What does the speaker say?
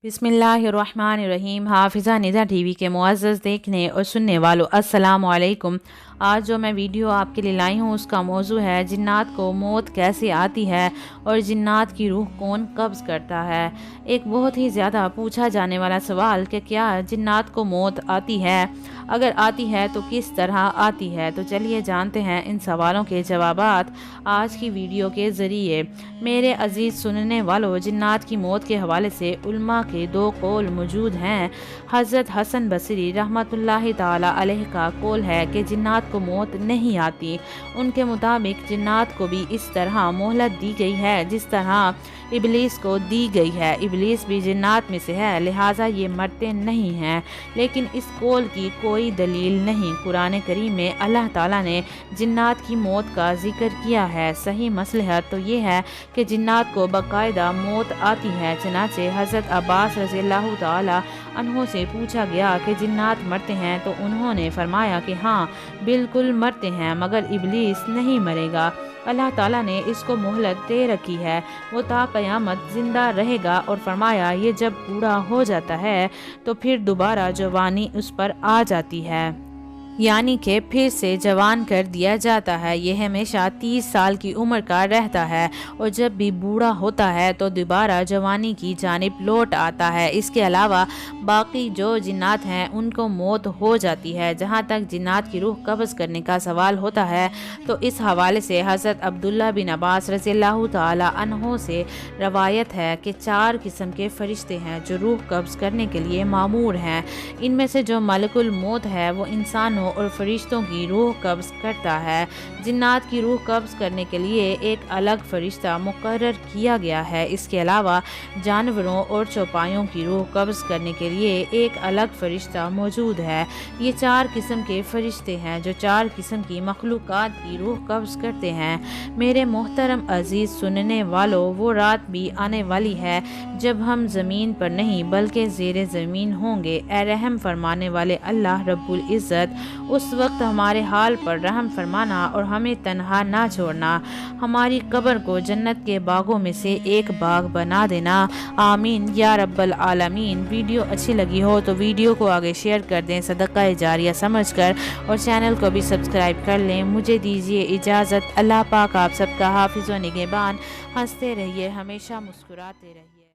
बिस्मिल्लाहिर्रहमानिर्रहीम। हाफिज़ा निदा टीवी के मुअज़्ज़ज़ देखने और सुनने वालों, अस्सलाम वालेकुम। आज जो मैं वीडियो आपके लिए लाई हूँ उसका मौजू है जिन्नात को मौत कैसे आती है और जिन्नात की रूह कौन कब्ज़ करता है। एक बहुत ही ज़्यादा पूछा जाने वाला सवाल कि क्या जिन्नात को मौत आती है, अगर आती है तो किस तरह आती है। तो चलिए जानते हैं इन सवालों के जवाबात आज की वीडियो के ज़रिए। मेरे अजीज़ सुनने वालों, जिन्नात की मौत के हवाले से उल्मा के दो कौल मौजूद हैं। हज़रत हसन बसरी रहमतुल्लाहि ताला अलैह का कौल है कि जिन्नात को मौत नहीं आती। उनके मुताबिक जिन्नात को भी इस तरह मोहलत दी गई है जिस तरह इबलीस को दी गई है। इबलीस भी जिन्नात में से है, लिहाजा ये मरते नहीं हैं। लेकिन इस कौल की कोई दलील नहीं। कुरान करीम में अल्लाह ताला ने जिन्नात की मौत का जिक्र किया है। सही मसलहत तो ये है कि जिन्नात को बाकायदा मौत आती है। चनाचे हज़रत अब्बास रज़ियल्लाहु ताला अन्हो से पूछा गया कि जिन्नात मरते हैं तो उन्होंने फरमाया कि हाँ बिल्कुल मरते हैं, मगर इबलीस नहीं मरेगा। अल्लाह ताला ने इसको मोहलत दे रखी है, वो ता क़यामत ज़िंदा रहेगा। और फरमाया ये जब बूढ़ा हो जाता है तो फिर दोबारा जवानी उस पर आ जाती है, यानी कि फिर से जवान कर दिया जाता है। यह हमेशा 30 साल की उम्र का रहता है और जब भी बूढ़ा होता है तो दोबारा जवानी की जानिब लौट आता है। इसके अलावा बाकी जो जिन्नात हैं उनको मौत हो जाती है। जहाँ तक जिन्नात की रूह कब्ज़ करने का सवाल होता है तो इस हवाले से हज़रत अब्दुल्ला बिन अब्बास रज़ियल्लाहु ताला अन्हो से रवायत है कि 4 किस्म के फरिश्ते हैं जो रूह कब्ज़ करने के लिए मामूर हैं। इनमें से जो मलकुल मौत है वो इंसानों और फरिश्तों की रूह कब्ज़ करता है। जिन्नात की रूह कब्ज़ करने के लिए एक अलग फरिश्ता मुकर्रर किया गया है। इसके अलावा जानवरों और चौपाइयों की रूह कब्ज़ करने के लिए एक अलग फरिश्ता मौजूद है। ये 4 किस्म के फरिश्ते हैं जो 4 किस्म की मखलूक़ात की रूह कब्ज़ करते हैं। मेरे मोहतरम अजीज़ सुनने वालों, वो रात भी आने वाली है जब हम ज़मीन पर नहीं बल्कि ज़ेरे ज़मीन होंगे। ए रहम फरमाने वाले अल्लाह रब्बुल इज़्ज़त, उस वक्त हमारे हाल पर रहम फरमाना और हमें तन्हा ना छोड़ना। हमारी कब्र को जन्नत के बागों में से एक बाग बना देना। आमीन या रब्बल आलमीन। वीडियो अच्छी लगी हो तो वीडियो को आगे शेयर कर दें सदका जारिया समझकर, और चैनल को भी सब्सक्राइब कर लें। मुझे दीजिए इजाज़त। अल्लाह पाक आप सबका हाफिज़ व निगहबान। हंसते रहिए, हमेशा मुस्कुराते रहिए।